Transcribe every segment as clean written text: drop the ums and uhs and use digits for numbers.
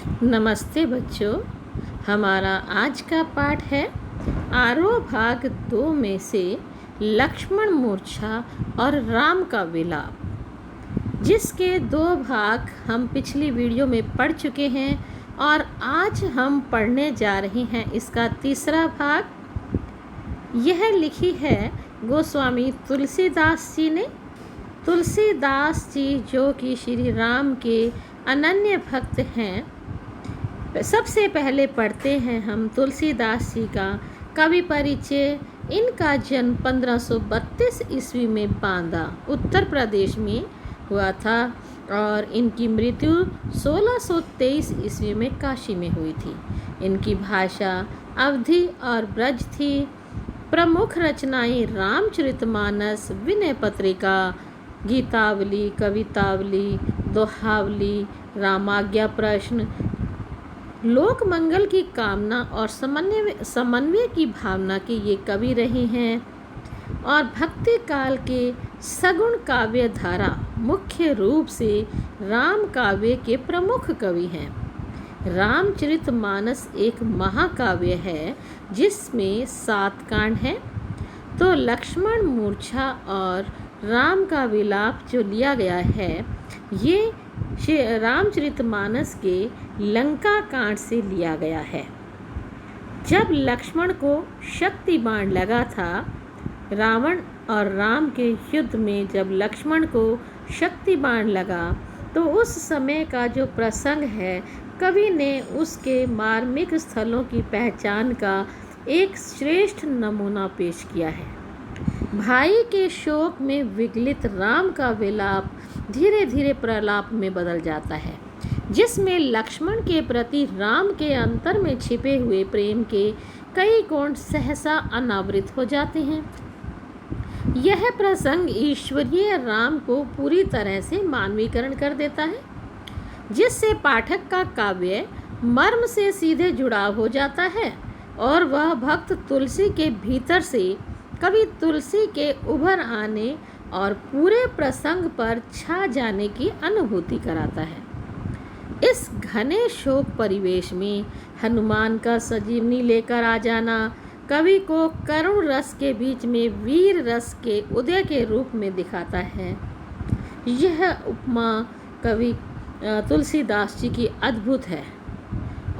नमस्ते बच्चों। हमारा आज का पाठ है आरोह भाग 2 में से लक्ष्मण मूर्छा और राम का विलाप, जिसके 2 भाग हम पिछली वीडियो में पढ़ चुके हैं और आज हम पढ़ने जा रहे हैं इसका तीसरा भाग। यह लिखी है गोस्वामी तुलसीदास जी ने। तुलसीदास जी जो कि श्री राम के अनन्य भक्त हैं। सबसे पहले पढ़ते हैं हम तुलसीदास जी का कवि परिचय। इनका जन्म 1532 ईस्वी में बांदा, उत्तर प्रदेश में हुआ था और इनकी मृत्यु 1623 ईस्वी में काशी में हुई थी। इनकी भाषा अवधी और ब्रज थी। प्रमुख रचनाएं रामचरितमानस, विनय पत्रिका, गीतावली, कवितावली, दोहावली, रामाज्ञा प्रश्न, लोक मंगल की कामना और समन्वय की भावना के ये कवि रहे हैं और भक्ति काल के सगुण काव्य धारा मुख्य रूप से राम काव्य के प्रमुख कवि हैं। रामचरितमानस एक महाकाव्य है जिसमें 7 कांड हैं। तो लक्ष्मण मूर्छा और राम का विलाप जो लिया गया है ये रामचरितमानस के लंका कांड से लिया गया है। जब लक्ष्मण को शक्ति बाण लगा था, रावण और राम के युद्ध में जब लक्ष्मण को शक्ति बाण लगा तो उस समय का जो प्रसंग है, कवि ने उसके मार्मिक स्थलों की पहचान का एक श्रेष्ठ नमूना पेश किया है। भाई के शोक में विगलित राम का विलाप धीरे धीरे प्रलाप में बदल जाता है, जिसमें लक्ष्मण के प्रति राम के अंतर में छिपे हुए प्रेम के कई कोण सहसा अनावृत हो जाते हैं। यह प्रसंग ईश्वरीय राम को पूरी तरह से मानवीकरण कर देता है, जिससे पाठक का काव्य मर्म से सीधे जुड़ाव हो जाता है और वह भक्त तुलसी के भीतर से कवि तुलसी के उभर आने और पूरे प्रसंग पर छा जाने की अनुभूति कराता है। इस घने शोक परिवेश में हनुमान का सजीवनी लेकर आ जाना कवि को करुण रस के बीच में वीर रस के उदय के रूप में दिखाता है। यह उपमा कवि तुलसीदास जी की अद्भुत है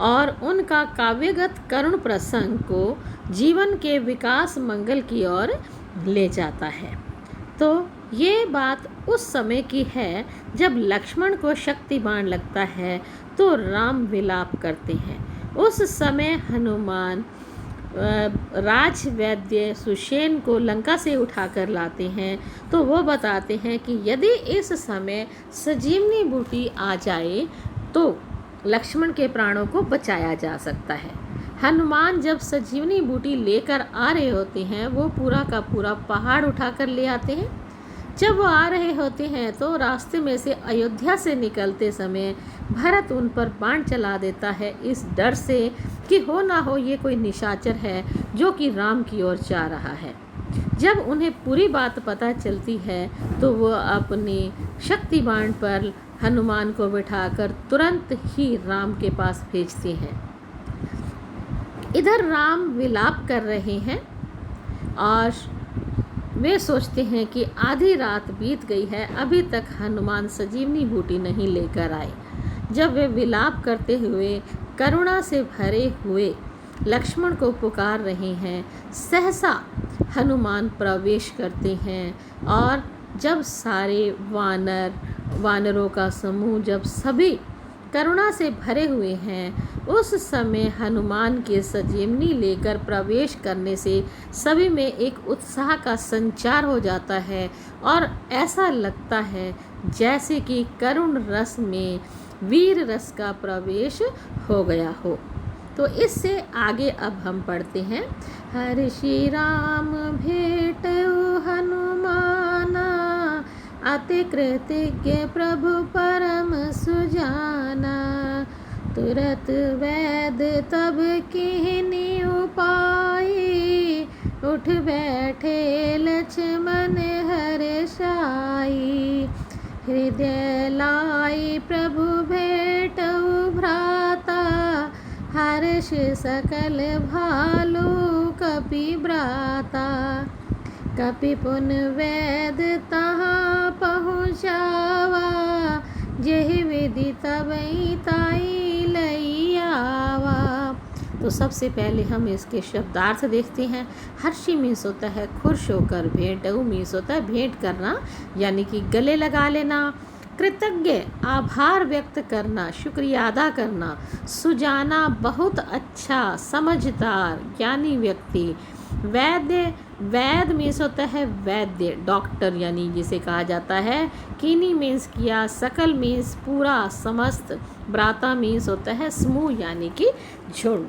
और उनका काव्यगत करुण प्रसंग को जीवन के विकास मंगल की ओर ले जाता है। तो ये बात उस समय की है जब लक्ष्मण को शक्ति बाण लगता है तो राम विलाप करते हैं। उस समय हनुमान राजवैद्य सुषेण को लंका से उठाकर लाते हैं तो वो बताते हैं कि यदि इस समय संजीवनी बूटी आ जाए तो लक्ष्मण के प्राणों को बचाया जा सकता है। हनुमान जब संजीवनी बूटी लेकर आ रहे होते हैं, वो पूरा का पूरा पहाड़ उठाकर ले आते हैं। जब वो आ रहे होते हैं तो रास्ते में से अयोध्या से निकलते समय भरत उन पर बाण चला देता है, इस डर से कि हो ना हो ये कोई निशाचर है जो कि राम की ओर जा रहा है। जब उन्हें पूरी बात पता चलती है तो वो अपने शक्ति बाण पर हनुमान को बिठाकर तुरंत ही राम के पास भेजते हैं। इधर राम विलाप कर रहे हैं और वे सोचते हैं कि आधी रात बीत गई है, अभी तक हनुमान संजीवनी बूटी नहीं लेकर आए। जब वे विलाप करते हुए करुणा से भरे हुए लक्ष्मण को पुकार रहे हैं, सहसा हनुमान प्रवेश करते हैं और जब सारे वानरों का समूह जब सभी करुणा से भरे हुए हैं, उस समय हनुमान के संजीवनी लेकर प्रवेश करने से सभी में एक उत्साह का संचार हो जाता है और ऐसा लगता है जैसे कि करुण रस में वीर रस का प्रवेश हो गया हो। तो इससे आगे अब हम पढ़ते हैं। हरि श्री राम भेटउ हनुमाना, अति कृतज्ञ प्रभु परम सुजाना। तुरत वैद तब कीन्ही उपाय, उठ बैठे लक्ष्मण हर्षाई। हृदय लाई प्रभु भेटउ भ्राता, हर्ष सकल भालू कपि भ्राता। कपि पुन वैद तहाँ पहुँचावा, जेहि विधि तबहि ताई लई आवा। तो सबसे पहले हम इसके शब्दार्थ देखते हैं। हर्षी मीन्स होता है खुश होकर, भेंटऊ मीन्स होता है भेंट करना यानी कि गले लगा लेना। कृतज्ञ आभार व्यक्त करना, शुक्रिया अदा करना। सुजाना बहुत अच्छा, समझदार ज्ञानी व्यक्ति। वैद्य, वैद मीन्स होता है वैद्य डॉक्टर यानी जिसे कहा जाता है। कीनी मीन्स किया, सकल मीन्स पूरा समस्त, भ्राता मीन्स होता है समूह यानी कि झुंड।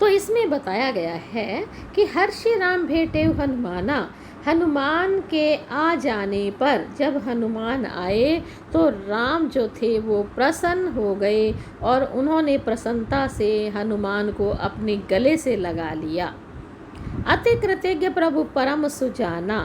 तो इसमें बताया गया है कि हर्षि राम भेटे हनुमाना। हनुमान के आ जाने पर, जब हनुमान आए तो राम जो थे वो प्रसन्न हो गए और उन्होंने प्रसन्नता से हनुमान को अपने गले से लगा लिया। अति कृतज्ञ प्रभु परम सुजाना,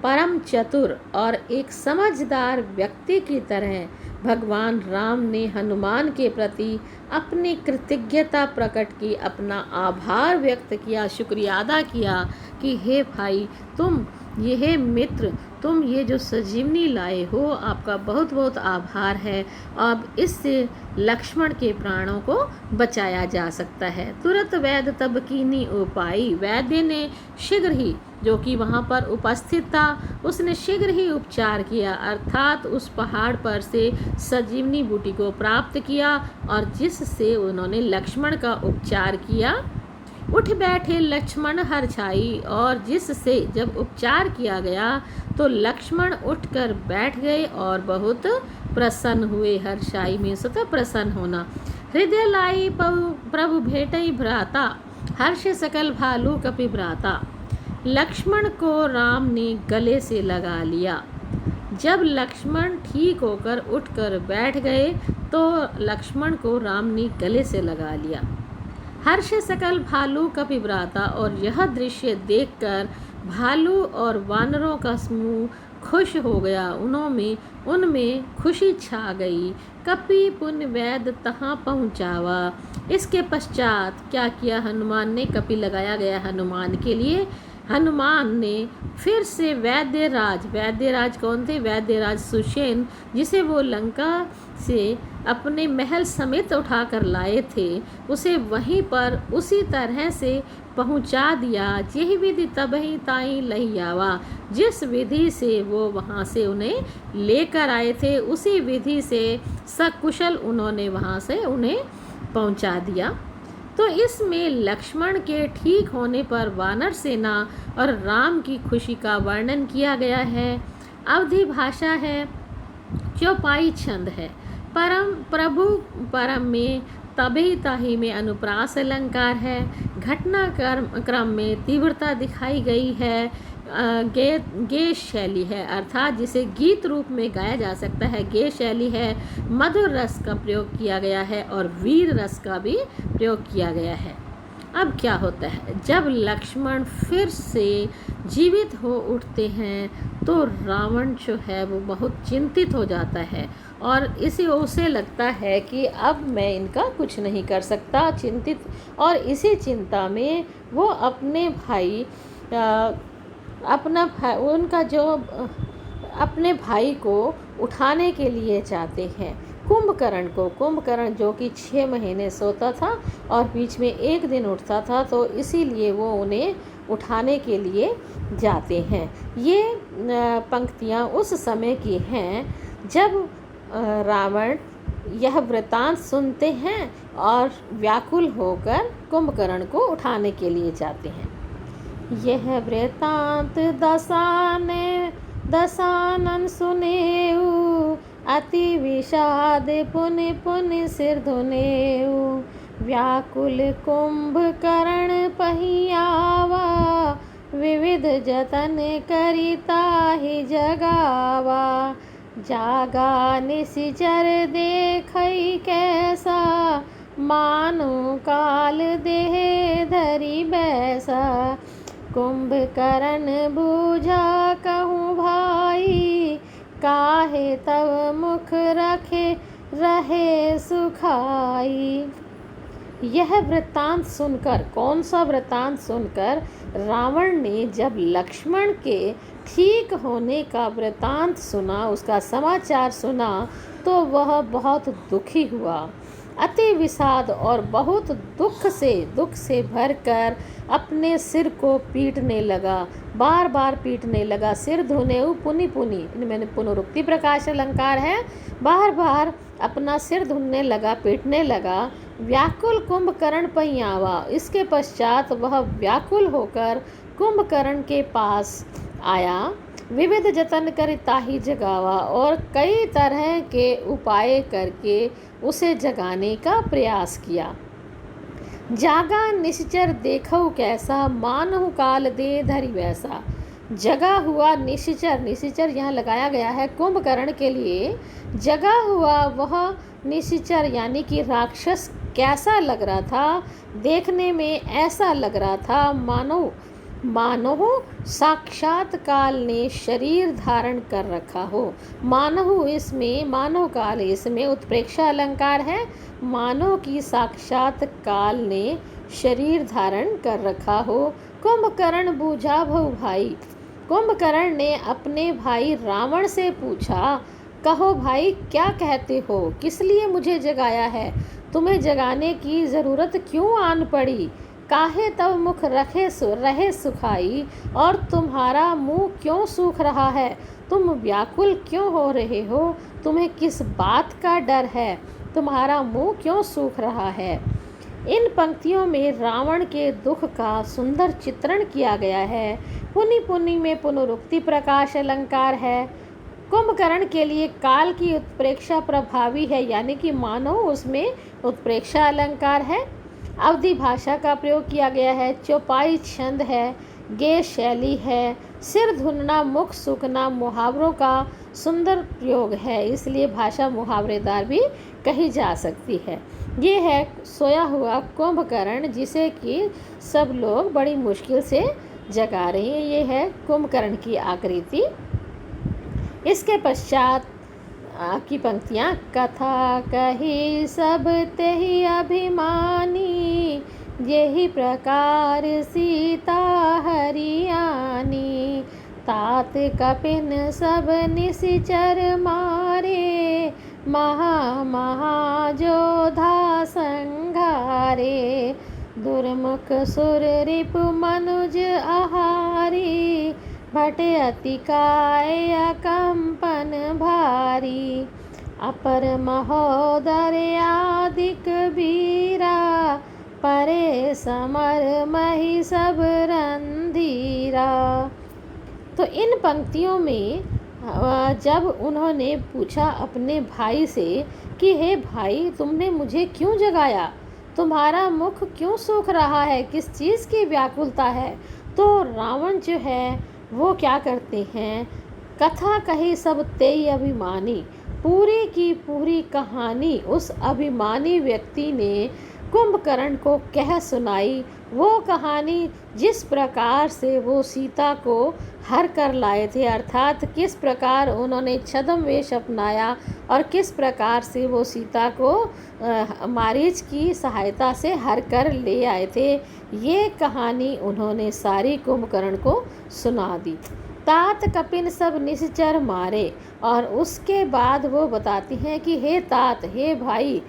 परम चतुर और एक समझदार व्यक्ति की तरह भगवान राम ने हनुमान के प्रति अपनी कृतज्ञता प्रकट की, अपना आभार व्यक्त किया, शुक्रिया अदा किया कि हे भाई तुम, ये हे मित्र, तुम ये जो संजीवनी लाए हो, आपका बहुत बहुत आभार है। अब इससे लक्ष्मण के प्राणों को बचाया जा सकता है। तुरंत वैद्य तब कीनी उपाई, वैद्य ने शीघ्र ही, जो कि वहाँ पर उपस्थित था, उसने शीघ्र ही उपचार किया, अर्थात उस पहाड़ पर से संजीवनी बूटी को प्राप्त किया और जिससे उन्होंने लक्ष्मण का उपचार किया। उठ बैठे लक्ष्मण हर्षाई, और जिससे जब उपचार किया गया तो लक्ष्मण उठकर बैठ गए और बहुत प्रसन्न हुए। हर्षाई में स्वतः प्रसन्न होना। हृदय लाई प्रभु भेटई भ्राता, हर्ष सकल भालू कपि भ्राता। लक्ष्मण को राम ने गले से लगा लिया। जब लक्ष्मण ठीक होकर उठकर बैठ गए तो लक्ष्मण को राम ने गले से लगा लिया। हर्ष सकल भालू कपि भ्राता, और यह दृश्य देखकर भालू और वानरों का समूह खुश हो गया, उनमें खुशी छा गई। कपि पुन वैद तहाँ पहुँचावा। इसके पश्चात क्या किया हनुमान ने, कपि लगाया गया हनुमान के लिए। हनुमान ने फिर से वैद्यराज कौन थे, वैद्यराज सुषेण, जिसे वो लंका से अपने महल समेत उठाकर लाए थे, उसे वहीं पर उसी तरह से पहुंचा दिया। यही विधि तबहि ताई लई आवा, जिस विधि से वो वहाँ से उन्हें लेकर आए थे उसी विधि से सकुशल उन्होंने वहाँ से उन्हें पहुंचा दिया। तो इसमें लक्ष्मण के ठीक होने पर वानर सेना और राम की खुशी का वर्णन किया गया है। अवधि भाषा है, चौपाई छंद है। परम प्रभु परम में, तभी ताही में अनुप्रास अलंकार है। घटना क्रम में तीव्रता दिखाई गई है। गे शैली है, अर्थात जिसे गीत रूप में गाया जा सकता है, गे शैली है। मधुर रस का प्रयोग किया गया है और वीर रस का भी प्रयोग किया गया है। अब क्या होता है, जब लक्ष्मण फिर से जीवित हो उठते हैं तो रावण जो है वो बहुत चिंतित हो जाता है और उसे लगता है कि अब मैं इनका कुछ नहीं कर सकता, चिंतित। और इसी चिंता में वो अपने भाई अपने भाई को उठाने के लिए जाते हैं। कुंभकर्ण जो कि 6 महीने सोता था और बीच में एक दिन उठता था, तो इसीलिए वो उन्हें उठाने के लिए जाते हैं। ये पंक्तियाँ उस समय की हैं जब रावण यह वृतांत सुनते हैं और व्याकुल होकर कुंभकर्ण को उठाने के लिए जाते हैं। यह वृतांत दसानन सुनेऊ, अति विषाद पुनि पुनि सिर धुनेऊ। व्याकुल कुंभकर्ण पहियावा, विविध जतन करिता ही जगावा। जागा निशिचर देखई कैसा, मानो काल देह धरि बैसा। कुंभकर्ण बूझा कहूँ भाई, काहे तब मुख रखे रहे सुखाई। यह वृत्तांत सुनकर, कौन सा वृत्तांत सुनकर, रावण ने जब लक्ष्मण के ठीक होने का वृत्तांत सुना, उसका समाचार सुना, तो वह बहुत दुखी हुआ, अति विषाद और बहुत दुख से भरकर अपने सिर को पीटने लगा, बार बार पीटने लगा। सिर धुने पुनि पुनि, इनमें पुनरुक्ति प्रकाश अलंकार है, बार बार अपना सिर धुनने लगा, पीटने लगा। व्याकुल कुंभकर्ण पइयावा, इसके पश्चात वह व्याकुल होकर कुंभकर्ण के पास आया। विविध जतन कर ताहि जगावा, और कई तरह के उपाय करके उसे जगाने का प्रयास किया। जागा निश्चर देखऊ कैसा, मानहु काल दे धरि वैसा। जगा हुआ निश्चर, निश्चर यहाँ लगाया गया है कुंभकर्ण के लिए। जगा हुआ वह निश्चर यानी कि राक्षस कैसा लग रहा था, देखने में ऐसा लग रहा था मानो साक्षात काल ने शरीर धारण कर रखा हो। मानहु इसमें, मानव काल इसमें उत्प्रेक्षा अलंकार है। मानो की साक्षात काल ने शरीर धारण कर रखा हो। कुंभकर्ण बूझा भऊ भाई, कुंभकर्ण ने अपने भाई रावण से पूछा, कहो भाई क्या कहते हो, किस लिए मुझे जगाया है, तुम्हें जगाने की ज़रूरत क्यों आन पड़ी, काहे तब मुख रहे सुखाई, और तुम्हारा मुंह क्यों सूख रहा है, तुम व्याकुल क्यों हो रहे हो, तुम्हें किस बात का डर है, तुम्हारा मुंह क्यों सूख रहा है। इन पंक्तियों में रावण के दुख का सुंदर चित्रण किया गया है। पुनि पुनि में पुनरुक्ति प्रकाश अलंकार है। कुंभकर्ण के लिए काल की उत्प्रेक्षा प्रभावी है, यानी कि मानो उसमें उत्प्रेक्षा अलंकार है। अवधि भाषा का प्रयोग किया गया है। चौपाई छंद है, गे शैली है। सिर धुनना, मुख सूखना मुहावरों का सुंदर प्रयोग है, इसलिए भाषा मुहावरेदार भी कही जा सकती है। ये है सोया हुआ कुंभकर्ण, जिसे कि सब लोग बड़ी मुश्किल से जगा रहे हैं। ये है कुंभकर्ण की आकृति। इसके पश्चात की पंक्तियाँ, कथा कही सब तेहि अभिमानी, यही प्रकार सीता हरियाणी, तात कपिन सब निशिचर मारे, महाजोधा संघारे, दुर्मुख सुर रिपु मनुज आहारी, भटे अतिकाय कंपन भारी, अपर महोदर आदिक बीरा, परे समर मही सब रंधीरा। तो इन पंक्तियों में जब उन्होंने पूछा अपने भाई से कि हे भाई, तुमने मुझे क्यों जगाया, तुम्हारा मुख क्यों सूख रहा है, किस चीज़ की व्याकुलता है, तो रावण जो है वो क्या करते हैं, कथा कही सब तेई अभिमानी, पूरी की पूरी कहानी उस अभिमानी व्यक्ति ने कुंभकर्ण को कह सुनाई। वो कहानी जिस प्रकार से वो सीता को हर कर लाए थे, अर्थात किस प्रकार उन्होंने छद्म वेश अपनाया और किस प्रकार से वो सीता को मारीच की सहायता से हर कर ले आए थे, ये कहानी उन्होंने सारी कुंभकर्ण को सुना दी। तात कपिन सब निश्चर मारे, और उसके बाद वो बताती हैं कि हे तात, हे भाई,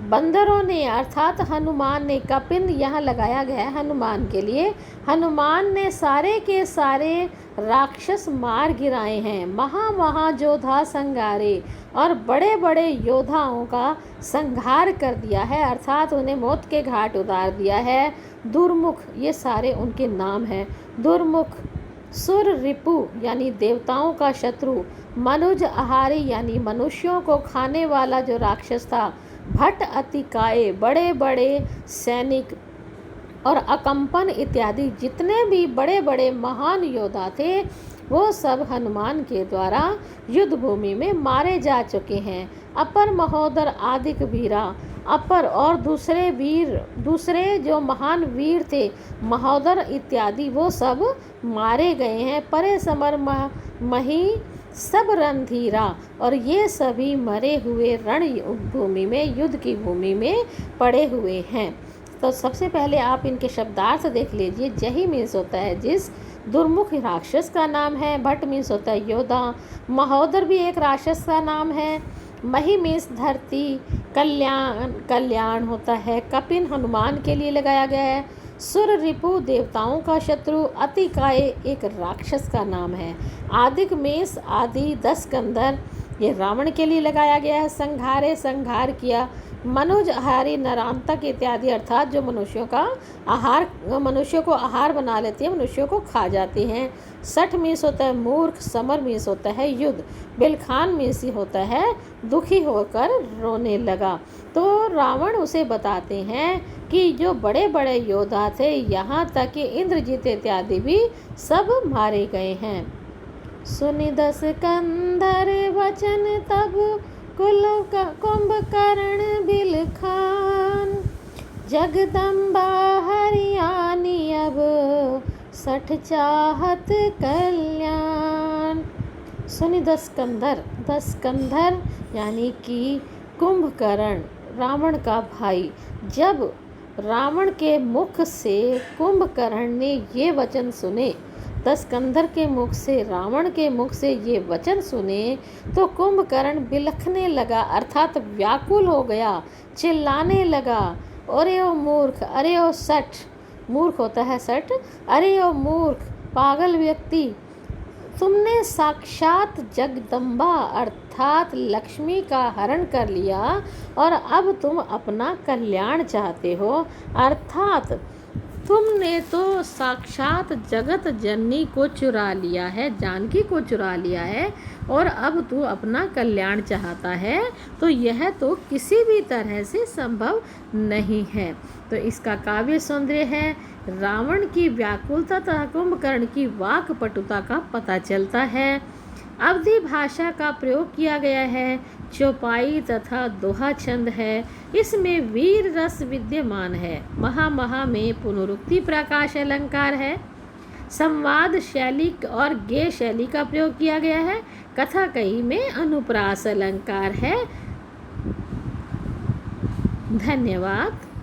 बंदरों ने अर्थात हनुमान ने, कपिन यहाँ लगाया गया है हनुमान के लिए, हनुमान ने सारे के सारे राक्षस मार गिराए हैं। महाजोधा संघारे, और बड़े बड़े योद्धाओं का संहार कर दिया है, अर्थात उन्हें मौत के घाट उतार दिया है। दुर्मुख, ये सारे उनके नाम हैं। दुर्मुख, सुर रिपु यानी देवताओं का शत्रु, मनुज आहारी यानी मनुष्यों को खाने वाला जो राक्षस था, भट अतिकाय बड़े बड़े सैनिक, और अकंपन इत्यादि जितने भी बड़े बड़े महान योद्धा थे, वो सब हनुमान के द्वारा युद्ध भूमि में मारे जा चुके हैं। अपर महोदर आदिक वीरा, अपर और दूसरे वीर, दूसरे जो महान वीर थे महोदर इत्यादि, वो सब मारे गए हैं। परे समर मही सब रणधीरा, और ये सभी मरे हुए रण भूमि में, युद्ध की भूमि में पड़े हुए हैं। तो सबसे पहले आप इनके शब्दार्थ देख लीजिए। जही मीन्स होता है जिस, दुर्मुख राक्षस का नाम है, भट्ट मीन्स होता है योद्धा, महोदर भी एक राक्षस का नाम है, मही मीन्स धरती, कल्याण कल्याण होता है, कपिन हनुमान के लिए लगाया गया है, सुर रिपु देवताओं का शत्रु, अतिकाय एक राक्षस का नाम है, आदिक मीन्स आदि, 10 कंधर ये रावण के लिए लगाया गया है, संघारे संघार किया, मनुज आहारी नरांतक इत्यादि अर्थात जो मनुष्यों को आहार बना लेती है, मनुष्यों को खा जाती हैं। सठ मीन्स होता है मूर्ख, समर मीन्स होता है युद्ध, बिलखान मीन्स होता है दुखी होकर रोने लगा। तो रावण उसे बताते हैं कि जो बड़े बड़े योद्धा थे, यहाँ तक कि इंद्रजीत इत्यादि भी सब मारे गए हैं। सुनि 10 कंधर वचन तब कुंभकर्ण बिलखान, जगदम्बा हरियाणी अब सठ चाहत कल्याण। सुनि 10 कंधर, 10 कंधर यानी कि कुंभकर्ण रावण का भाई। जब रावण के मुख से कुंभकर्ण ने ये वचन सुने, 10 कंधर के मुख से, रावण के मुख से ये वचन सुने, तो कुंभकर्ण बिलखने लगा अर्थात व्याकुल हो गया, चिल्लाने लगा, अरे ओ मूर्ख, अरे ओ सठ, मूर्ख होता है सठ, अरे ओ मूर्ख पागल व्यक्ति, तुमने साक्षात जगदम्बा अर्थात लक्ष्मी का हरण कर लिया और अब तुम अपना कल्याण चाहते हो, अर्थात तुमने तो साक्षात जगत जननी को चुरा लिया है, जानकी को चुरा लिया है और अब तू अपना कल्याण चाहता है, तो यह तो किसी भी तरह से संभव नहीं है। तो इसका काव्य सौंदर्य है, रावण की व्याकुलता तथा कुंभकर्ण की वाक पटुता का पता चलता है। अवधि भाषा का प्रयोग किया गया है, चौपाई तथा दोहा छंद है, इसमें वीर रस विद्यमान है, महा में पुनरुक्ति प्रकाश अलंकार है, संवाद शैली और गेय शैली का प्रयोग किया गया है, कथा कही में अनुप्रास अलंकार है। धन्यवाद।